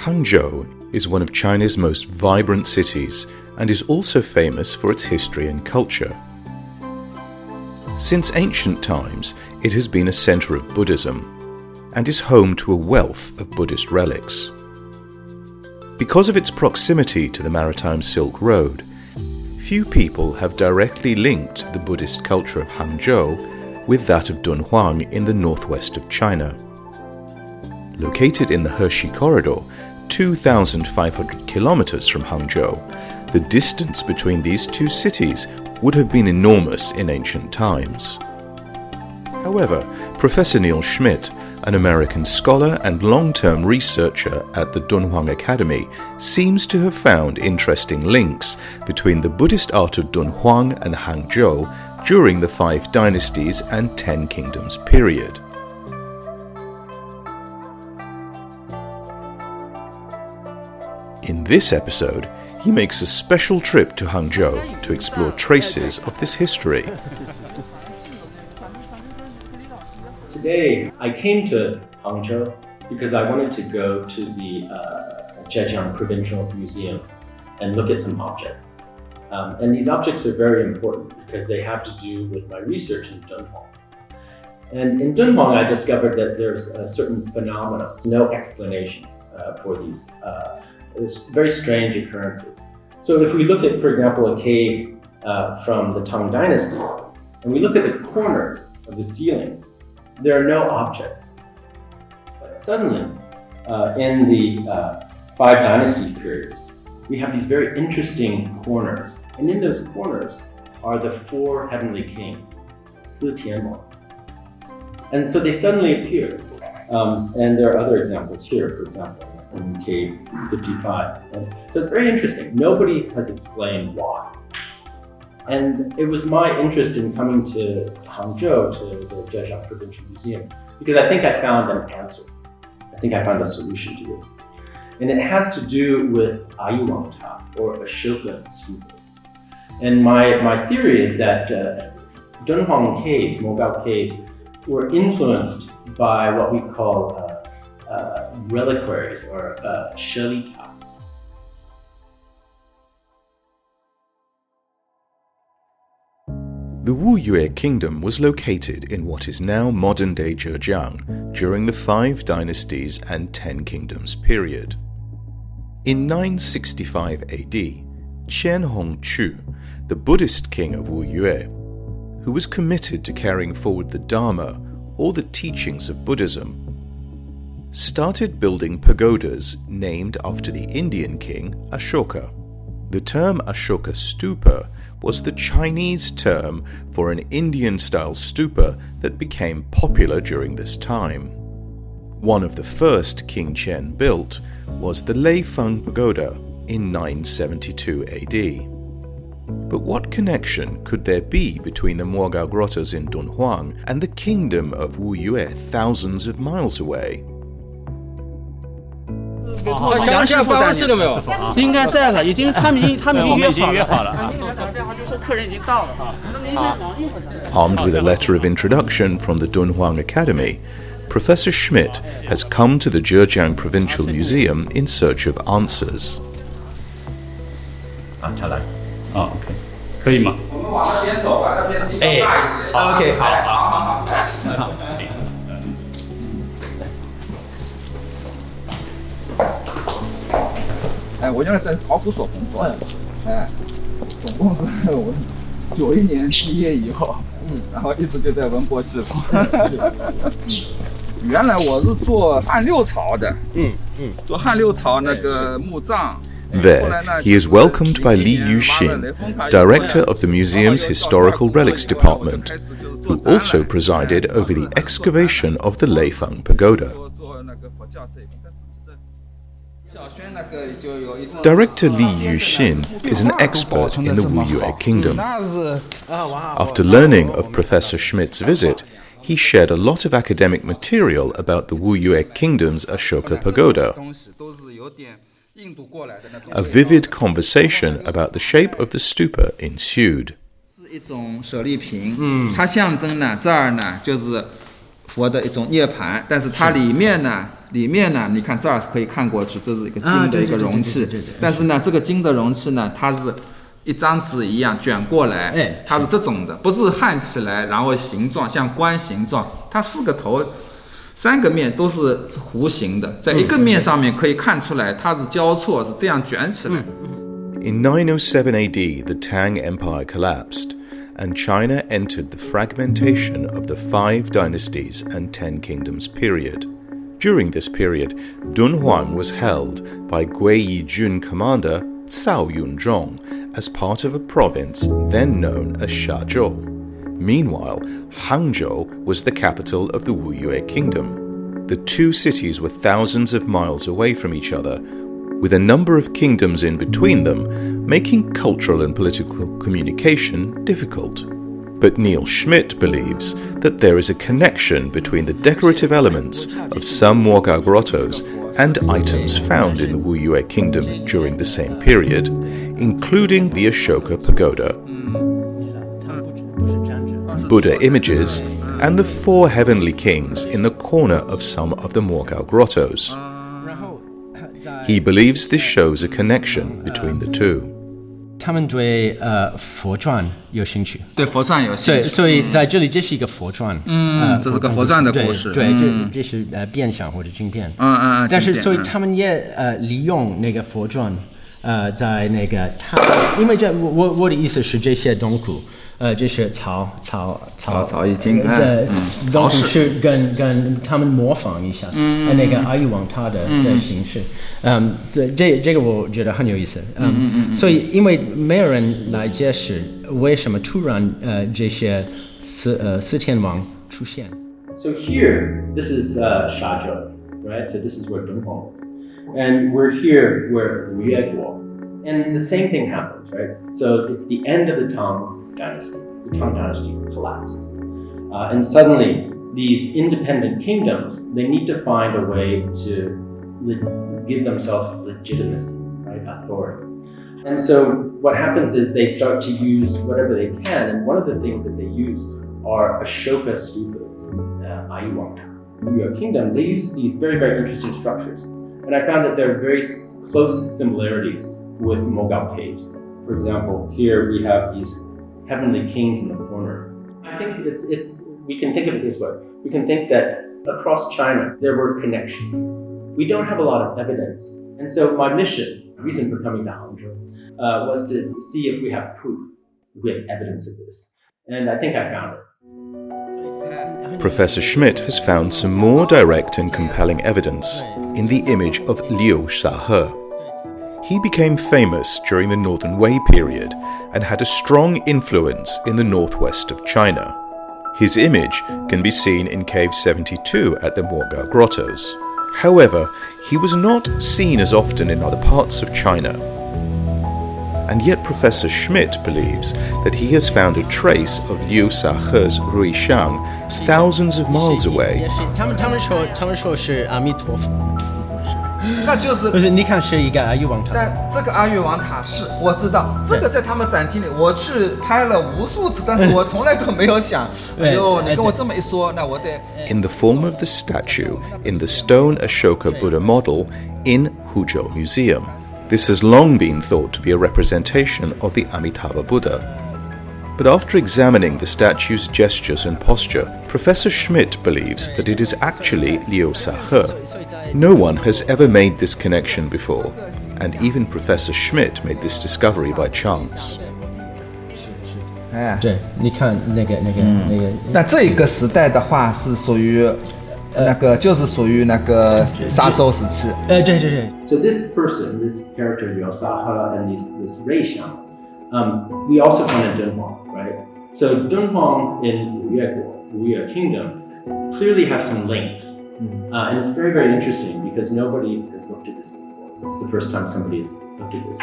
Hangzhou is one of China's most vibrant cities and is also famous for its history and culture. Since ancient times, it has been a center of Buddhism and is home to a wealth of Buddhist relics. Because of its proximity to the Maritime Silk Road, few people have directly linked the Buddhist culture of Hangzhou with that of Dunhuang in the northwest of China. Located in the Hershey Corridor, 2,500 kilometers from Hangzhou, the distance between these two cities would have been enormous in ancient times. However, Professor Neil Schmid, an American scholar and long-term researcher at the Dunhuang Academy, seems to have found interesting links between the Buddhist art of Dunhuang and Hangzhou during the Five Dynasties and Ten Kingdoms period. In this episode, he makes a special trip to Hangzhou to explore traces of this history. Today, I came to Hangzhou because I wanted to go to the Zhejiang Provincial Museum and look at some objects. And these objects are very important because they have to do with my research in Dunhuang. And in Dunhuang, I discovered that there's a certain phenomenon, no explanation for these very strange occurrences. So if we look at, for example, a cave from the Tang Dynasty, and we look at the corners of the ceiling, there are no objects. But suddenly, in the Five Dynasty periods, we have these very interesting corners. And in those corners are the four heavenly kings, Si Tianwang. And so they suddenly appear. And there are other examples here, for example, in cave 55. And so it's very interesting. Nobody has explained why. And it was my interest in coming to Hangzhou, to the Zhejiang Provincial Museum, because I think I found an answer. I think I found a solution to this. And it has to do with Ayuwang Ta, or Ashoka stupas. And my theory is that Dunhuang caves, mogao caves, were influenced by what we call reliquaries, or shelita. The Wu Yue Kingdom was located in what is now modern-day Zhejiang during the Five Dynasties and Ten Kingdoms period. In 965 AD, Qian Hongchu, the Buddhist king of Wu Yue, who was committed to carrying forward the Dharma, or the teachings of Buddhism, started building pagodas named after the Indian king Ashoka. The term Ashoka Stupa was the Chinese term for an Indian-style stupa that became popular during this time. One of the first King Qian built was the Leifeng Pagoda in 972 AD. But what connection could there be between the mogao grottoes in Dunhuang and the kingdom of Wu Yue thousands of miles away? 详细办公室了没有？应该在了，他们已经约好了。就是客人已经到了哈。那您先等一会儿。 Armed with a letter of introduction from the Dunhuang Academy, Professor Schmid has come to the Zhejiang Provincial Museum in search of answers. 他来。OK， 可以吗？我们往那边走吧，那边地方大一些。OK， 好。哎，我现在在考古所工作呀，总共是我91年毕业以后，然后一直就在文博士中。原来我是做汉六朝的，做汉六朝那个墓葬。 There, he is welcomed by Li Yuxin, director of the museum's Historical Relics Department, who also presided over the excavation of the Leifeng Pagoda. Director Li Yuxin is an expert in the Wu Yue Kingdom. After learning of Professor Schmid's visit, he shared a lot of academic material about the Wu Yue Kingdom's Ashoka Pagoda. A vivid conversation about the shape of the stupa ensued. 佛的一种涅槃，但是它里面呢，你看这儿可以看过去，这是一个金的一个容器，但是呢，这个金的容器呢，它是一张纸一样卷过来，它是这种的，不是焊起来，然后形状像冠形状，它4个头，3个面都是弧形的，在一个面上面可以看出来，它是交错，是这样卷起来。In 907 AD, the Tang Empire collapsed, and China entered the fragmentation of the 5 dynasties and 10 kingdoms period. During this period, Dunhuang was held by Gui Yijun commander Cao Yunzhong as part of a province then known as Shazhou. Meanwhile, Hangzhou was the capital of the Wuyue kingdom. The 2 cities were thousands of miles away from each other, with a number of kingdoms in between them, making cultural and political communication difficult. But Neil Schmid believes that there is a connection between the decorative elements of some mogao grottoes and items found in the Wuyue kingdom during the same period, including the Ashoka Pagoda, Buddha images, and the 4 heavenly kings in the corner of some of the mogao grottoes. He believes this shows a connection between the two. 他们对佛传有兴趣，对佛传有兴趣，所以在这里这是一个佛传，这是个佛传的故事，对，这是变相或者镜片，但是所以他们也利用那个佛传，在那个因为我的意思是这些洞窟，这是曹已经洞窟是跟他们模仿一下，那个阿育王他的形式，所以这个我觉得很有意思，所以因为没有人来解释为什么突然这些四天王出现。So here, this is Shazhou, right? So this is where Dunhuang is, and we're here where Wuyue Guo. And the same thing happens, right? So it's the end of the Tang dynasty. The Tang dynasty collapses. And suddenly, these independent kingdoms, they need to find a way to give themselves legitimacy, right? Authority. And so what happens is they start to use whatever they can. And one of the things that they use are Ashoka stupas, Ayuwang Wuyue kingdom. They use these very, very interesting structures. And I found that there are very close similarities with mogao caves. For example, here we have these heavenly kings in the corner. I think we can think of it this way. We can think that across China, there were connections. We don't have a lot of evidence. And so my mission, the reason for coming to Hangzhou, was to see if we have proof, if we have evidence of this. And I think I found it. Professor Schmid has found some more direct and compelling evidence in the image of Liu Shahe. He became famous during the Northern Wei period and had a strong influence in the northwest of China. His image can be seen in Cave 72 at the Mogao Grottoes. However, he was not seen as often in other parts of China. And yet Professor Schmid believes that he has found a trace of Liu Shahe's Ruishang thousands of miles away. 他们说是阿弥陀佛。那就是不是？你看是一个阿育王塔，但这个阿育王塔是我知道，这个在他们展厅里，我去拍了无数次，但是我从来都没有想，哎呦，你跟我这么一说，那我得。In the form of the statue in the stone Ashoka Buddha model in Hangzhou Museum. This has long been thought to be a representation of the Amitabha Buddha. But after examining the statue's gestures and posture, Professor Schmid believes that it is actually Liu Shahe. No one has ever made this connection before, and even Professor Schmid made this discovery by chance. 哎，对，你看那个。那这个时代的话是属于那个，就是属于那个沙洲时期。对。So this person, this character Liu Shahe, and this Ruishang, we also found in Dunhuang, right? So Dunhuang in Wuyue Kingdom clearly have some links. And it's very, very interesting because nobody has looked at this before. It's the first time somebody has looked at this.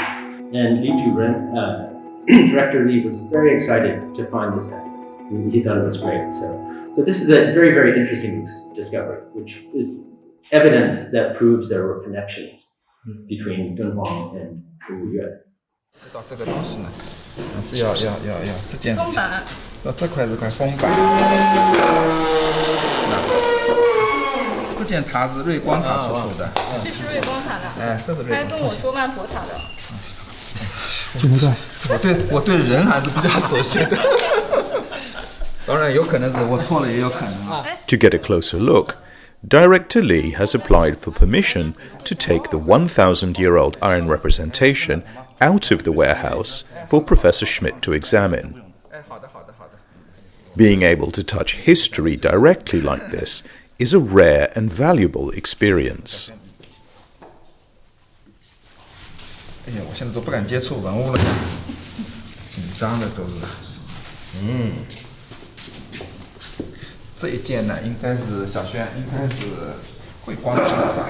And Li Yuxin, Director Li, was very excited to find this evidence. He thought it was great. So this is a very, very interesting discovery, which is evidence that proves there were connections between Dunhuang and Wuyue. 知道这个东西呢，是要这件封板，这块是块封板。这件塔是瑞光塔出土的。这是瑞光塔的。哎，这是瑞光塔。还跟我说曼陀塔的。我对人还是比较熟悉的。当然有可能是我错了，也有可能啊。To get a closer look, Director Li has applied for permission to take the 1,000-year-old iron representation out of the warehouse for Professor Schmid to examine. Being able to touch history directly like this is a rare and valuable experience. 哎呀，我现在都不敢接触文物了，紧张的都是。这一件呢，应该是小轩，应该是会光塔吧？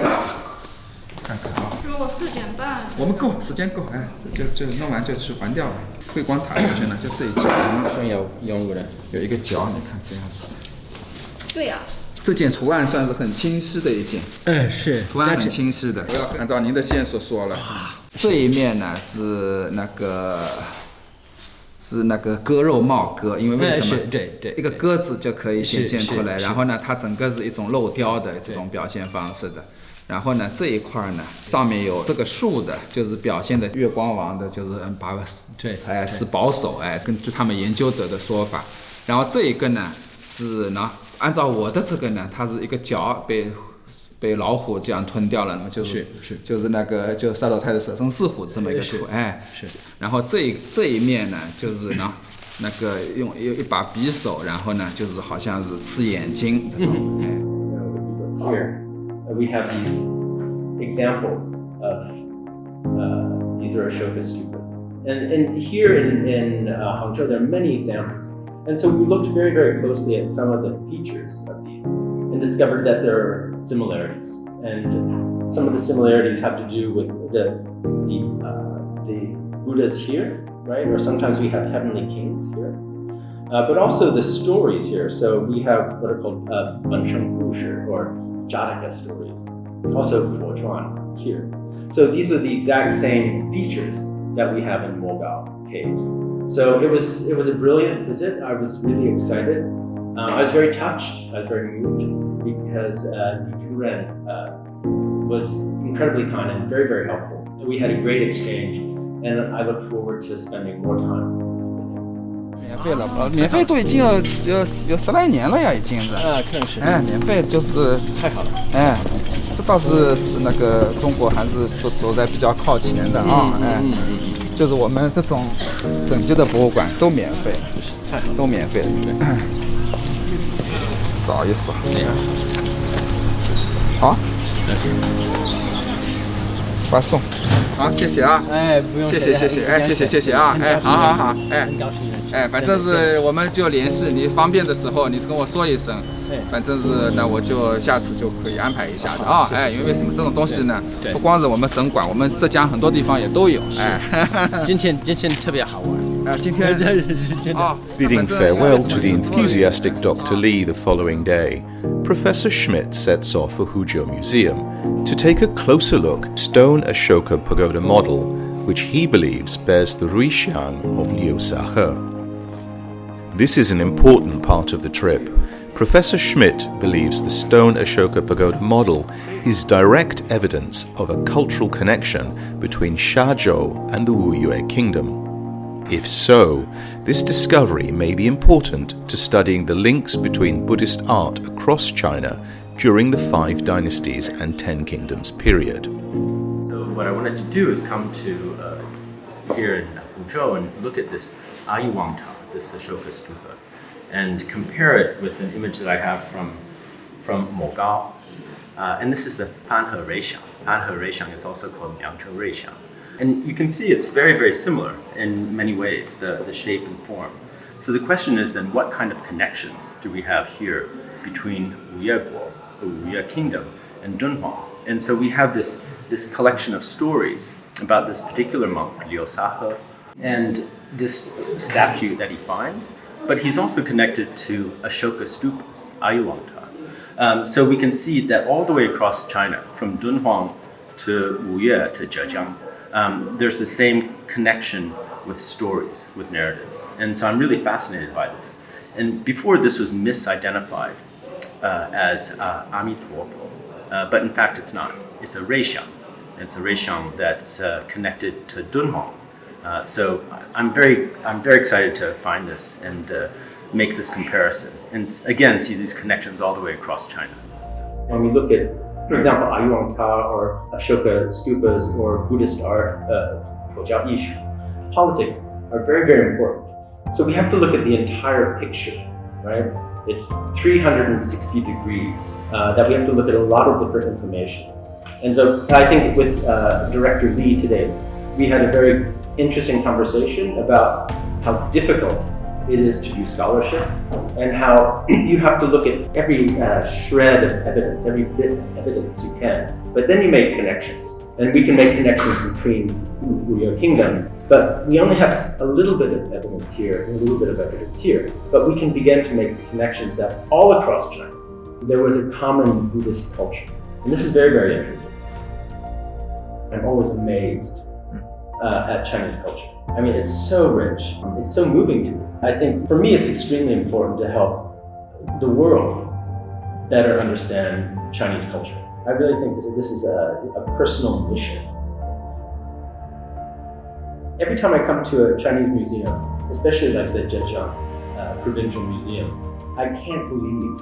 看看啊。说我4点半。我们够，时间够，哎，就弄完就去还掉了。会光塔小轩呢，就这一角，有一个角，你看这样子的。对呀。这件图案算是很清晰的一件。是。图案很清晰的。我要按照您的线索说了。这一面呢是那个鸽肉帽鸽，因为为什么？对，一个鸽子就可以显现出来。然后呢，它整个是一种镂雕的这种表现方式的。然后呢，这一块呢，上面有这个树的，就是表现的月光王的，就是是保守，根据他们研究者的说法。然后这一个呢是呢，按照我的这个呢，它是一个角被老虎这样吞掉了，那么就是那个就杀头太子舍生四虎这么一个图，然后这一面呢，就是呢那个用一把匕首，然后呢就是好像是刺眼睛这种。So here we have these examples of these are Ashoka stupas, and here in Hangzhou there are many examples, and so we looked very very closely at some of the features of these. And discovered that there are similarities, and some of the similarities have to do with the Buddhas here, right? Or sometimes we have heavenly kings here, but also the stories here. So we have what are called Bencheng Gushi or Jataka stories, also Fuozhuan here. So these are the exact same features that we have in mogao caves. So it was a brilliant visit. I was really excited. I was very touched, I was very moved, because Li Yuxin was incredibly kind and very, very helpful. We had a great exchange, and I look forward to spending more time with him. 免费了，免费都已经有10来年了呀，已经是。可能是。免费就是太好了。这倒是那个中国还是走在比较靠前的啊，就是我们这种整级的博物馆都免费，都免费的。扫一扫，好，发送，好，谢谢啊，不用，谢谢，谢谢啊，好，反正是我们就联系你，方便的时候你跟我说一声，反正是那我就下次就可以安排一下的啊，因为什么这种东西呢，不光是我们省管，我们浙江很多地方也都有，今天特别好玩。Bidding farewell to the enthusiastic Dr. Li the following day, Professor Schmid sets off for Hangzhou Museum to take a closer look at stone Ashoka Pagoda model, which he believes bears the Ruixiang of Liu Yuxin. This is an important part of the trip. Professor Schmid believes the stone Ashoka Pagoda model is direct evidence of a cultural connection between Shazhou and the Wuyue Kingdom. If so, this discovery may be important to studying the links between Buddhist art across China during the 5 Dynasties and 10 Kingdoms period. So what I wanted to do is come to here in Hangzhou and look at this Ayuwang Ta, this Ashoka stupa, and compare it with an image that I have from mogao. And this is the Panhe Reixiang. Panhe Reixiang is also called Liangzhou Reixiang. And you can see it's very, very similar in many ways, the shape and form. So the question is then, what kind of connections do we have here between Wuyue Guo, the Wuyue Kingdom, and Dunhuang? And so we have this collection of stories about this particular monk, Li Yuxin, and this statue that he finds, but he's also connected to Ashoka stupas, Ayuwang Ta. So we can see that all the way across China, from Dunhuang to Wuyue to Zhejiang, there's the same connection with stories, with narratives. And so I'm really fascinated by this. And before, this was misidentified as Amitabha, but in fact it's not. It's a Reixiang. It's a Reixiang that's connected to Dunhuang. So I'm very excited to find this and make this comparison. And again, see these connections all the way across China. When we look at, for example, Ayuan Ta or Ashoka stupas or Buddhist art, Fojiao Yishu, politics are very, very important. So we have to look at the entire picture, right? It's 360 degrees that we have to look at a lot of different information. And so I think with Director Li today, we had a very interesting conversation about how difficult it is to do scholarship and how you have to look at every shred of evidence, every bit of evidence you can, but then you make connections. And we can make connections between Wu Kingdom, but we only have a little bit of evidence here and a little bit of evidence here, but we can begin to make the connections that all across China, there was a common Buddhist culture. And this is very, very interesting. I'm always amazed at Chinese culture. I mean, it's so rich, it's so moving to me. I think for me, it's extremely important to help the world better understand Chinese culture. I really think this is a personal mission. Every time I come to a Chinese museum, especially like the Zhejiang Provincial Museum, I can't believe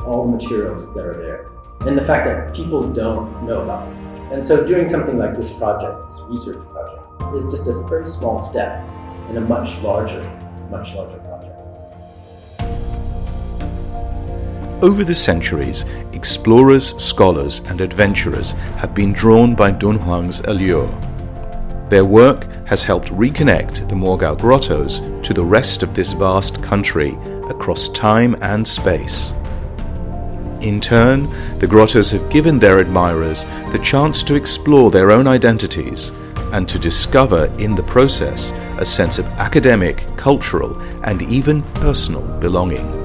all the materials that are there and the fact that people don't know about them. And so doing something like this project, this research project, is just a very small step in a much larger project. Over the centuries, explorers, scholars, and adventurers have been drawn by Dunhuang's allure. Their work has helped reconnect the mogao grottoes to the rest of this vast country across time and space. In turn, the grottoes have given their admirers the chance to explore their own identities and to discover in the process a sense of academic, cultural, and even personal belonging.